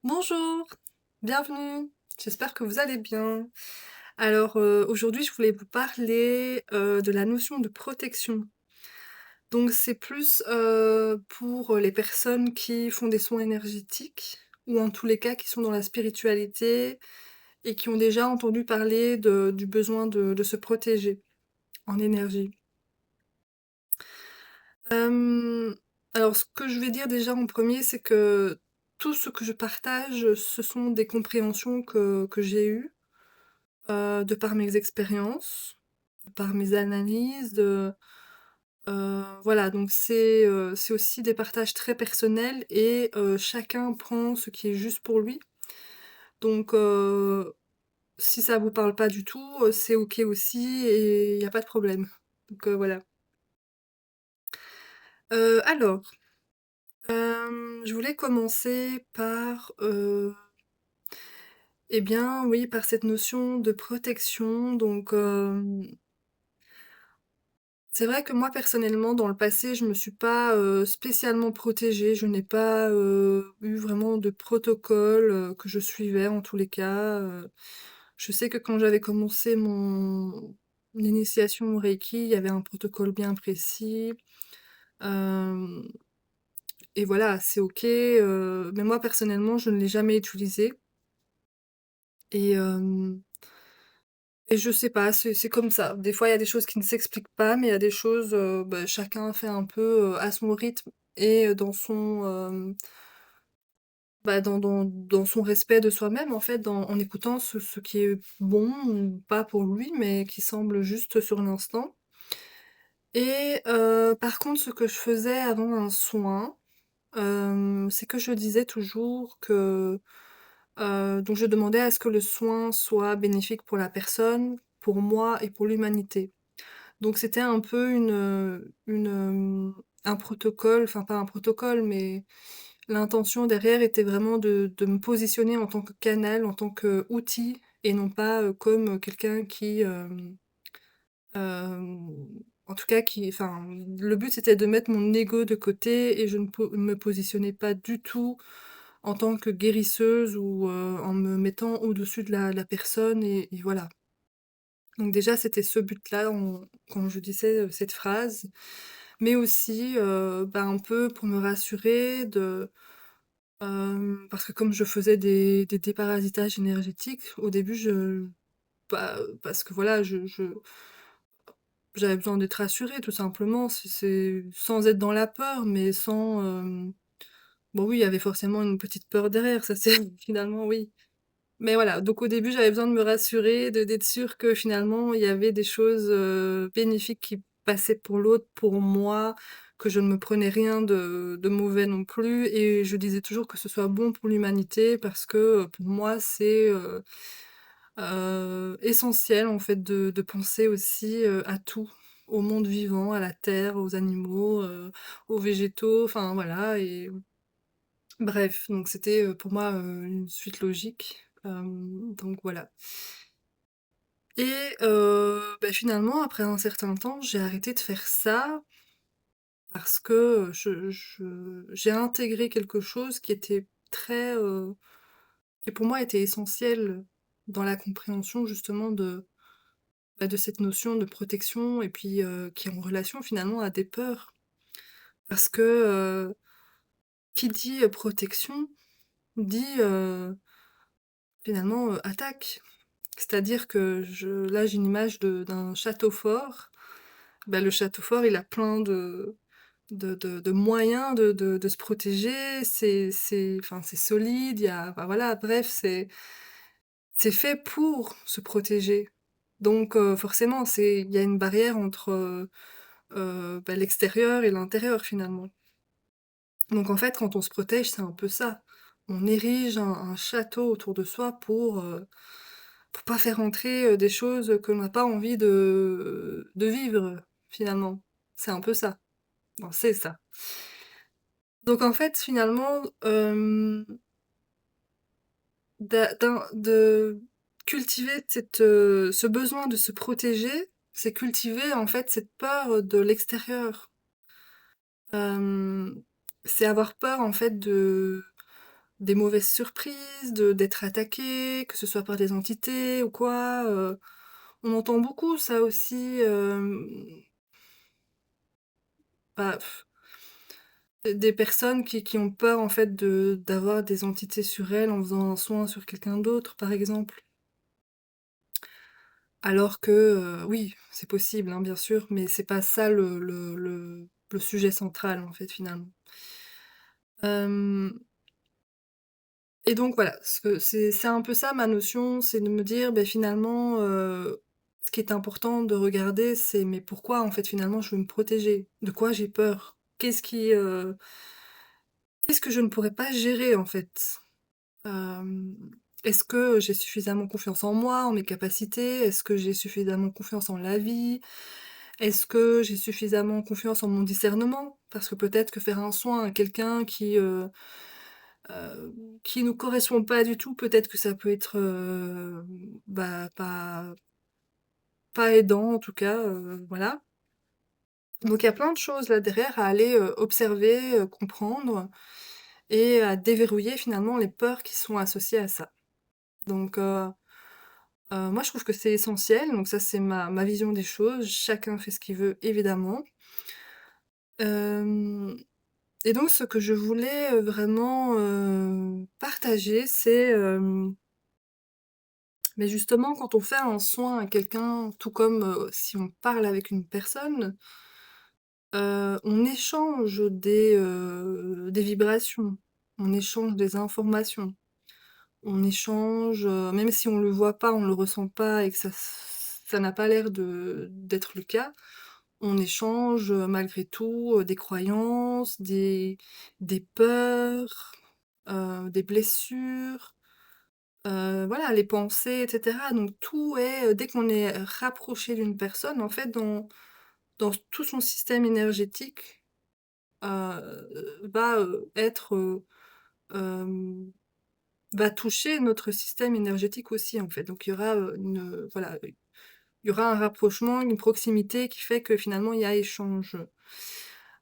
Bonjour, bienvenue, j'espère que vous allez bien. Alors aujourd'hui je voulais vous parler de la notion de protection. Donc c'est plus pour les personnes qui font des soins énergétiques ou en tous les cas qui sont dans la spiritualité et qui ont déjà entendu parler du besoin de se protéger en énergie. Euh, alors ce que je vais dire déjà en premier, c'est que tout ce que je partage, ce sont des compréhensions que j'ai eues de par mes expériences, de par mes analyses, voilà, donc c'est aussi des partages très personnels et chacun prend ce qui est juste pour lui. Donc si ça vous parle pas du tout, c'est OK aussi et il y a pas de problème. Donc voilà. Alors, je voulais commencer par, eh bien, oui, par cette notion de protection. Donc c'est vrai que moi, personnellement, dans le passé, je me suis pas, spécialement protégée. Je n'ai pas, eu vraiment de protocole, que je suivais en tous les cas. Je sais que quand j'avais commencé mon initiation au Reiki, il y avait un protocole bien précis, hem et voilà, c'est OK, mais moi, personnellement, je ne l'ai jamais utilisé et je sais pas, c'est comme ça. Des fois, il y a des choses qui ne s'expliquent pas, mais il y a des choses, bah, chacun fait un peu, à son rythme et dans son, bah, dans son respect de soi-même, en fait, en écoutant ce qui est bon ou pas pour lui, mais qui semble juste sur l'instant. Et par contre, ce que je faisais avant un soin, c'est que je disais toujours que, donc je demandais à ce que le soin soit bénéfique pour la personne, pour moi et pour l'humanité. Donc c'était un peu un protocole, enfin pas un protocole, mais l'intention derrière était vraiment de me positionner en tant que canal, en tant qu'outil et non pas, comme quelqu'un qui, en tout cas qui enfin, le but c'était de mettre mon ego de côté et je ne me positionnais pas du tout en tant que guérisseuse ou, en me mettant au-dessus de la personne et voilà. Donc déjà c'était ce but-là quand je disais, cette phrase. Mais aussi, bah, un peu pour me rassurer parce que comme je faisais des déparasitages énergétiques, au début bah, parce que voilà, j'avais besoin d'être rassurée tout simplement, c'est sans être dans la peur, mais sans, bon oui, il y avait forcément une petite peur derrière, ça c'est finalement oui. Mais voilà, donc au début, j'avais besoin de me rassurer, d'être sûre que finalement, il y avait des choses, bénéfiques qui passaient pour l'autre, pour moi, que je ne me prenais rien de mauvais non plus et je disais toujours que ce soit bon pour l'humanité parce que, pour moi, c'est, essentiel en fait de penser aussi, à tout, au monde vivant, à la terre, aux animaux, aux végétaux, enfin voilà et bref, donc c'était, pour moi, une suite logique, donc voilà et bah, finalement, après un certain temps, j'ai arrêté de faire ça parce que, j'ai intégré quelque chose qui était très, qui pour moi était essentiel dans la compréhension justement bah, de cette notion de protection et puis, qui est en relation finalement à des peurs. Parce que, qui dit, protection dit, finalement, attaque. C'est-à-dire que là, j'ai une image d'un château fort. Bah, le château fort, il a plein de moyens de se protéger. Enfin, c'est solide, il y a enfin, voilà, bref, c'est fait pour se protéger. Donc forcément, il y a une barrière entre, bah, l'extérieur et l'intérieur, finalement. Donc en fait, quand on se protège, c'est un peu ça. On érige un château autour de soi pour pas faire entrer, des choses que l'on n'a pas envie de vivre, finalement. C'est un peu ça. Bon, c'est ça. Donc en fait, finalement, de cultiver ce besoin de se protéger, c'est cultiver, en fait, cette peur, de l'extérieur. Hem, c'est avoir peur, en fait, des mauvaises surprises, de d'être attaqué, que ce soit par des entités ou quoi, on entend beaucoup ça aussi, bah, des personnes qui ont peur en fait d'avoir des entités sur elles en faisant un soin sur quelqu'un d'autre, par exemple. Alors que, oui, c'est possible, hein, bien sûr, mais c'est pas ça le sujet central, en fait, finalement. Hem et donc voilà, ce que c'est un peu ça ma notion, c'est de me dire, beh, finalement, ce qui est important de regarder, c'est: «Mais pourquoi, en fait, finalement, je veux me protéger? De quoi j'ai peur? Qu'est-ce que je ne pourrais pas gérer, en fait?» Hem, est-ce que j'ai suffisamment confiance en moi, en mes capacités? Est-ce que j'ai suffisamment confiance en la vie? Est-ce que j'ai suffisamment confiance en mon discernement? Parce que peut-être que faire un soin à quelqu'un qui nous correspond pas du tout, peut-être que ça peut être, bah, pas aidant en tout cas, voilà. Donc il y a plein de choses là derrière à aller, observer, comprendre et à déverrouiller finalement les peurs qui sont associées à ça. Donc moi je trouve que c'est essentiel, donc ça c'est ma vision des choses. Chacun fait ce qu'il veut évidemment. Hem Et donc ce que je voulais, vraiment, partager, c'est, mais justement quand on fait un soin à quelqu'un, tout comme, si on parle avec une personne, on échange des vibrations, on échange des informations, on échange, même si on le voit pas, on le ressent pas et que ça n'a pas l'air d'être le cas, on échange, malgré tout, des croyances, des peurs, des blessures, voilà, les pensées et cetera. Donc tout est, dès qu'on est rapproché d'une personne, en fait, dans tout son système énergétique, va, être, hem, va toucher notre système énergétique aussi, en fait. Donc il y aura, voilà, il y aura un rapprochement, une proximité qui fait que finalement il y a échange.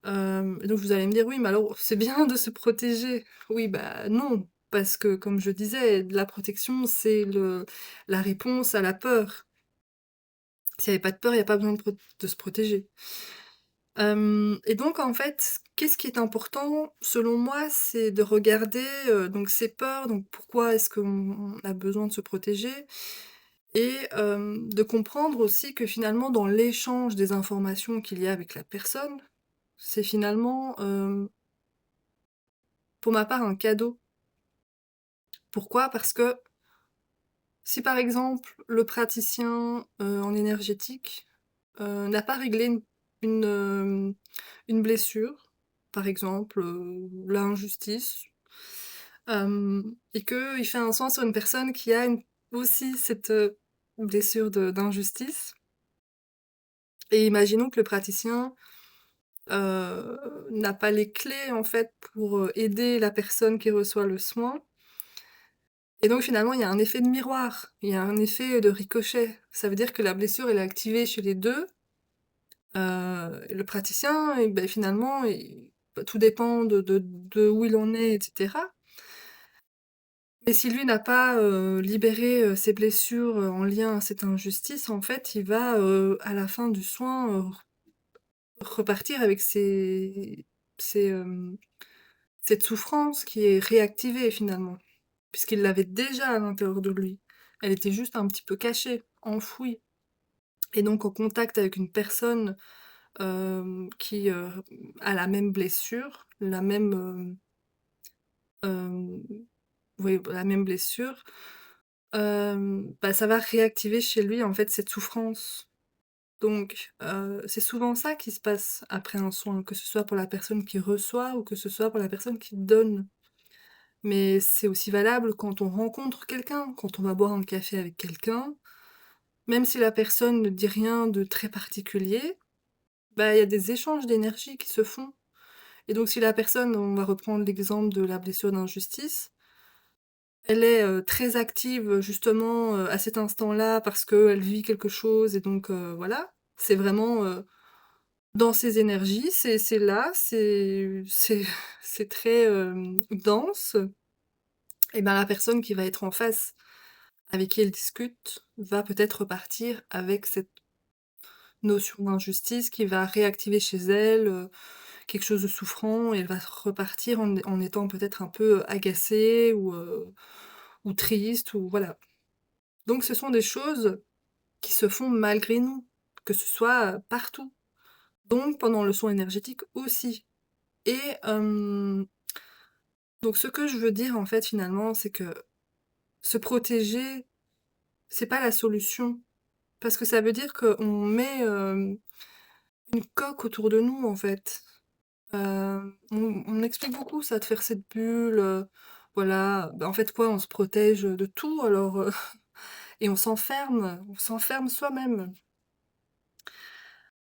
Et donc vous allez me dire: «Oui, mais alors c'est bien de se protéger». Oui, bah, non, parce que comme je disais, la protection, c'est la réponse à la peur. S'il y avait pas de peur, il y a pas besoin de se protéger. Et donc en fait, qu'est-ce qui est important selon moi, c'est de regarder, donc ces peurs, donc pourquoi est-ce qu'on a besoin de se protéger? Et de comprendre aussi que finalement dans l'échange des informations qu'il y a avec la personne, c'est finalement, pour ma part, un cadeau. Pourquoi? Parce que si, par exemple, le praticien, en énergétique, n'a pas réglé une, une blessure, par exemple, l'injustice, et qu'il fait un soin sur une personne qui a aussi cette, blessure d'injustice et imaginons que le praticien, n'a pas les clés, en fait, pour, aider la personne qui reçoit le soin. Et donc finalement, il y a un effet de miroir, il y a un effet de ricochet. Ça veut dire que la blessure, elle est activée chez les 2. Et le praticien et beh, finalement, bah, tout dépend de où il en est et cetera. Mais si lui n'a pas, libéré, ses blessures, en lien à cette injustice, en fait, il va, à la fin du soin, repartir avec ses, cette souffrance qui est réactivée finalement. Puisqu'il l'avait déjà à l'intérieur de lui. Elle était juste un petit peu cachée, enfouie et donc en contact avec une personne, qui, a la même blessure, la même, hem, oui, la même blessure, bah, ça va réactiver chez lui, en fait, cette souffrance. Donc c'est souvent ça qui se passe après un soin, que ce soit pour la personne qui reçoit ou que ce soit pour la personne qui donne. Mais c'est aussi valable quand on rencontre quelqu'un, quand on va boire un café avec quelqu'un. Même si la personne ne dit rien de très particulier, bah, il y a des échanges d'énergie qui se font et donc si la personne, on va reprendre l'exemple de la blessure d'injustice, elle est, très active, justement, à cet instant-là parce qu'elle vit quelque chose et donc voilà. C'est vraiment, dans ses énergies, c'est là, c'est c'est très, dense et ben, la personne qui va être en face, avec qui elle discute, va peut-être repartir avec cette notion d'injustice qui va réactiver chez elle, quelque chose de souffrant, et elle va repartir en étant peut-être un peu agacée ou triste, ou voilà. Donc ce sont des choses qui se font malgré nous, que ce soit, partout. Donc pendant le soin énergétique aussi. Et donc ce que je veux dire en fait finalement, c'est que se protéger, c'est pas la solution. Parce que ça veut dire qu'on met, une coque autour de nous en fait. On explique beaucoup ça, de faire cette bulle, voilà, bah, en fait quoi? On se protège de tout alors, et on s'enferme soi-même.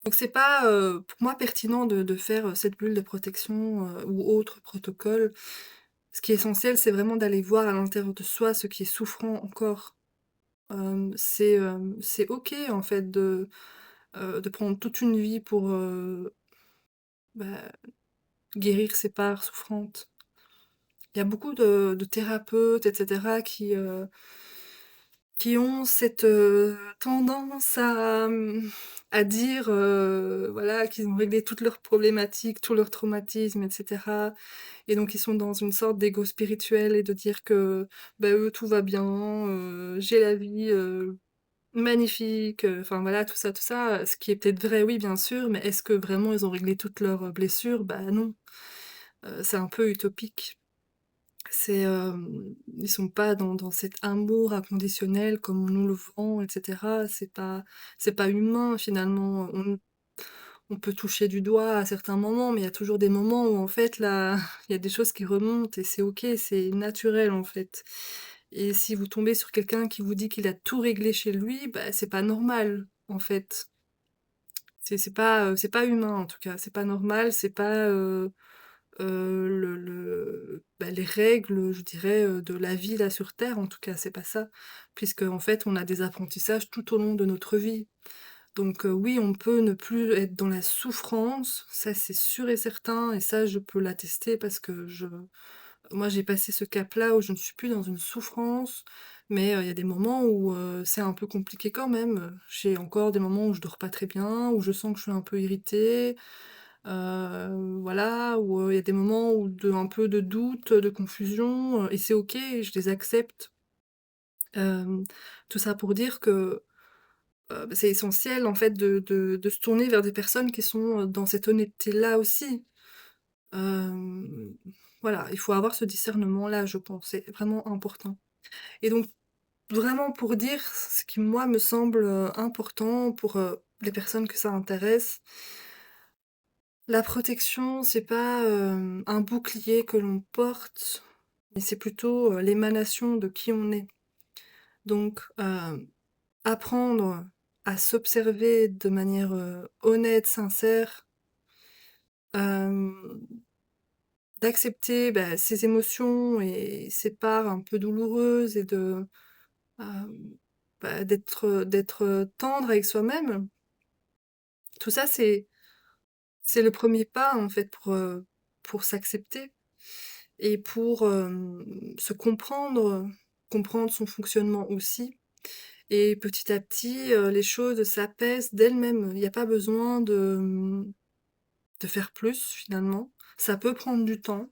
Donc c'est pas, pour moi pertinent de faire, cette bulle de protection, ou autre protocole. Ce qui est essentiel, c'est vraiment d'aller voir à l'intérieur de soi ce qui est souffrant encore. C'est OK en fait de prendre toute une vie pour, bah, guérir ses parts souffrantes. Il y a beaucoup de thérapeutes et cetera qui ont cette, tendance à dire, voilà, qu'ils ont réglé toutes leurs problématiques, tous leurs traumatismes et cetera, et donc ils sont dans une sorte d'ego spirituel et de dire que, bah, eux, tout va bien, j'ai la vie, magnifique, enfin voilà, tout ça, ce qui est peut-être vrai, oui, bien sûr, mais est-ce que vraiment ils ont réglé toutes leurs, blessures? Bah non, c'est un peu utopique. Ils sont pas dans cet amour inconditionnel comme on nous le vend et cetera. C'est pas humain finalement. On peut toucher du doigt à certains moments, mais il y a toujours des moments où en fait là, il y a des choses qui remontent et c'est OK, c'est naturel en fait. Et si vous tombez sur quelqu'un qui vous dit qu'il a tout réglé chez lui, bah, c'est pas normal en fait. C'est pas humain en tout cas, c'est pas normal, c'est pas, bah, les règles, je dirais, de la vie là sur terre, en tout cas, c'est pas ça. Puisque en fait, on a des apprentissages tout au long de notre vie. Donc oui, on peut ne plus être dans la souffrance, ça c'est sûr et certain, et ça je peux l'attester parce que moi j'ai passé ce cap-là où je ne suis plus dans une souffrance, mais il y a des moments où, c'est un peu compliqué quand même. J'ai encore des moments où je dors pas très bien, où je sens que je suis un peu irritée, voilà, où, il y a des moments où un peu de doute, de confusion, et c'est OK, je les accepte. Hem, Tout ça pour dire que, bah, c'est essentiel en fait de se tourner vers des personnes qui sont, dans cette honnêteté-là aussi. Hem, voilà, il faut avoir ce discernement-là, je pense, c'est vraiment important. Et donc vraiment pour dire ce qui moi me semble, important pour, les personnes que ça intéresse, la protection, c'est pas, un bouclier que l'on porte, mais c'est plutôt, l'émanation de qui on est. Donc, apprendre à s'observer de manière, honnête, sincère, hem, d'accepter, bah, ses émotions et ses parts un peu douloureuses, et hem, d'être tendre avec soi-même. Tout ça, c'est le premier pas, en fait, pour s'accepter. Et pour, se comprendre, comprendre son fonctionnement aussi, et petit à petit, les choses s'apaisent d'elles-mêmes. Il y a pas besoin de faire plus finalement. Ça peut prendre du temps.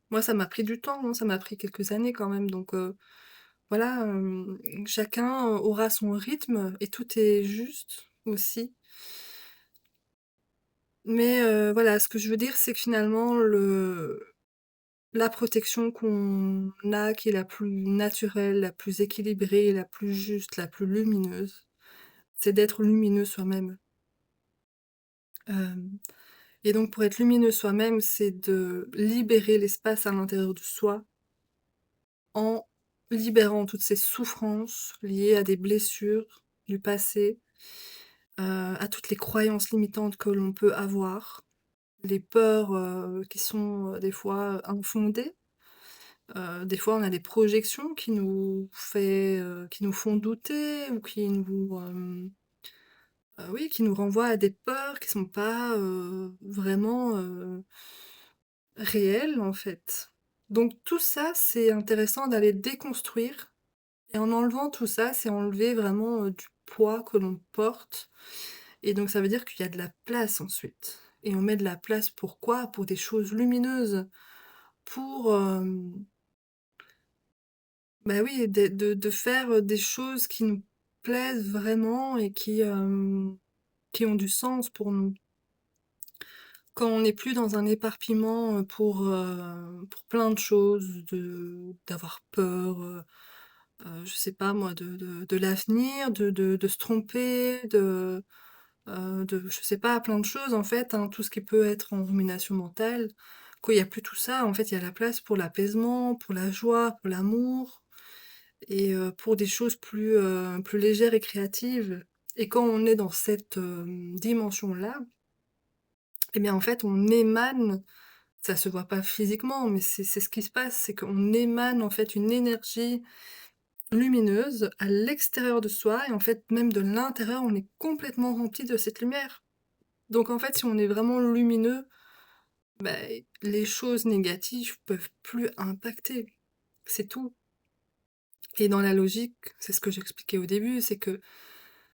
Moi, ça m'a pris du temps, hein, ça m'a pris quelques années quand même, donc voilà, chacun aura son rythme et tout est juste aussi. Mais voilà, ce que je veux dire, c'est que finalement la protection qu'on a, qui est la plus naturelle, la plus équilibrée, la plus juste, la plus lumineuse, c'est d'être lumineux soi-même. Hem et donc pour être lumineux soi-même, c'est de libérer l'espace à l'intérieur de soi, en libérant toutes ces souffrances liées à des blessures du passé, à toutes les croyances limitantes que l'on peut avoir, les peurs, qui sont, des fois, infondées. Des fois, on a des projections qui nous font douter, ou oui, qui nous renvoient à des peurs qui sont pas, vraiment, réelles, en fait. Donc tout ça, c'est intéressant d'aller déconstruire et en enlevant tout ça, c'est enlever vraiment, du poids que l'on porte et donc ça veut dire qu'il y a de la place ensuite et on met de la place pourquoi? Pour des choses lumineuses, pour, bah, oui, de faire, des choses qui nous plaisent vraiment et qui ont du sens pour nous. Quand on n'est plus dans un éparpillement, pour plein de choses, d'avoir peur, je sais pas moi, de l'avenir, de se tromper, je sais pas, plein de choses en fait, hein, tout ce qui peut être en rumination mentale. Quand il y a plus tout ça, en fait, il y a la place pour l'apaisement, pour la joie, pour l'amour et pour des choses plus légères et créatives et quand on est dans cette, dimension-là, et bien, en fait, on émane, ça se voit pas physiquement, mais c'est ce qui se passe, c'est qu'on émane, en fait, une énergie lumineuse à l'extérieur de soi et en fait, même de l'intérieur, on est complètement rempli de cette lumière. Donc en fait, si on est vraiment lumineux, bah, les choses négatives peuvent plus impacter. C'est tout. Et dans la logique, c'est ce que j'expliquais au début, c'est que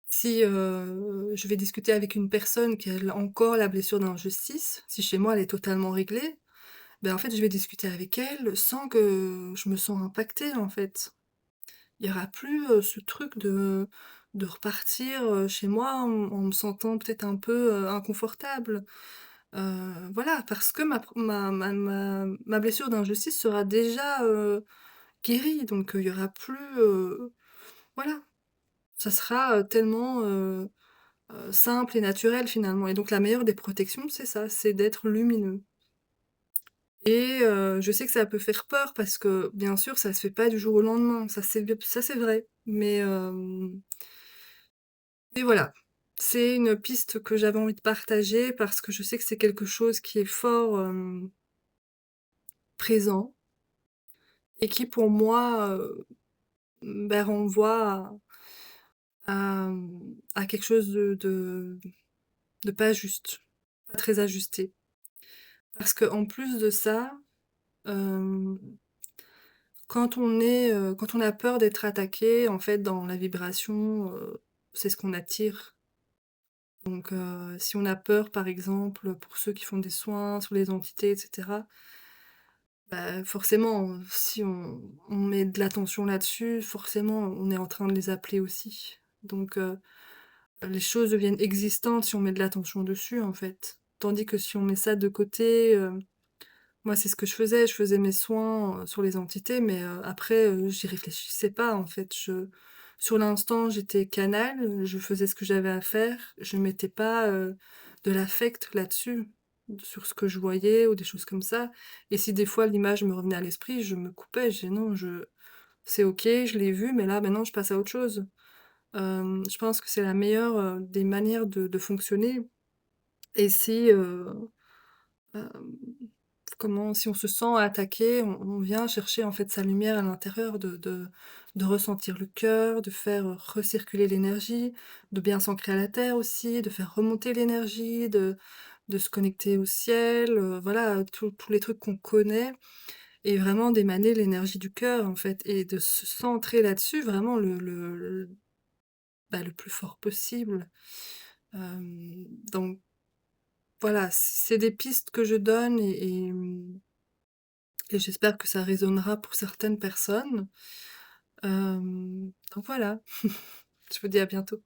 si, je vais discuter avec une personne qui a encore la blessure d'injustice, si chez moi elle est totalement réglée, ben en fait, je vais discuter avec elle sans que je me sens impactée, en fait. Il y aura plus, ce truc de repartir, chez moi en me sentant peut-être un peu, inconfortable. Voilà, parce que ma blessure d'injustice sera déjà, guérie, donc il y aura plus, voilà, ça sera, tellement, simple et naturel finalement et donc la meilleure des protections, c'est ça, c'est d'être lumineux. Et je sais que ça peut faire peur parce que, bien sûr, ça se fait pas du jour au lendemain, ça c'est vrai. Mais voilà, c'est une piste que j'avais envie de partager parce que je sais que c'est quelque chose qui est fort, présent et qui pour moi, bah, renvoie à quelque chose de pas juste, pas très ajusté. Parce qu'en plus de ça, hem quand on a peur d'être attaqué, en fait, dans la vibration, c'est ce qu'on attire. Donc, si on a peur, par exemple, pour ceux qui font des soins sur les entités et cetera, bah, forcément, si on met de l'attention là-dessus, forcément, on est en train de les appeler aussi. Donc, les choses deviennent existantes si on met de l'attention dessus, en fait. Tandis que si on met ça de côté, moi, c'est ce que je faisais mes soins, sur les entités, mais après, j'y réfléchissais pas, en fait. Sur l'instant, j'étais canal, je faisais ce que j'avais à faire, je mettais pas, de l'affect là-dessus, sur ce que je voyais ou des choses comme ça et si des fois l'image me revenait à l'esprit, je me coupais, je disais: «Non, je c'est OK, je l'ai vu, mais là, maintenant, je passe à autre chose». Je pense que c'est la meilleure, des manières de fonctionner et si, hem comment si on se sent attaqué, on vient chercher en fait sa lumière à l'intérieur, de ressentir le cœur, de faire, recirculer l'énergie, de bien s'ancrer à la terre aussi, de faire remonter l'énergie, de se connecter au ciel, voilà, tous les trucs qu'on connaît et vraiment d'émaner l'énergie du cœur en fait et de se centrer là-dessus vraiment le plus fort possible. Donc voilà, c'est des pistes que je donne et j'espère que ça résonnera pour certaines personnes. Donc voilà, je vous dis à bientôt.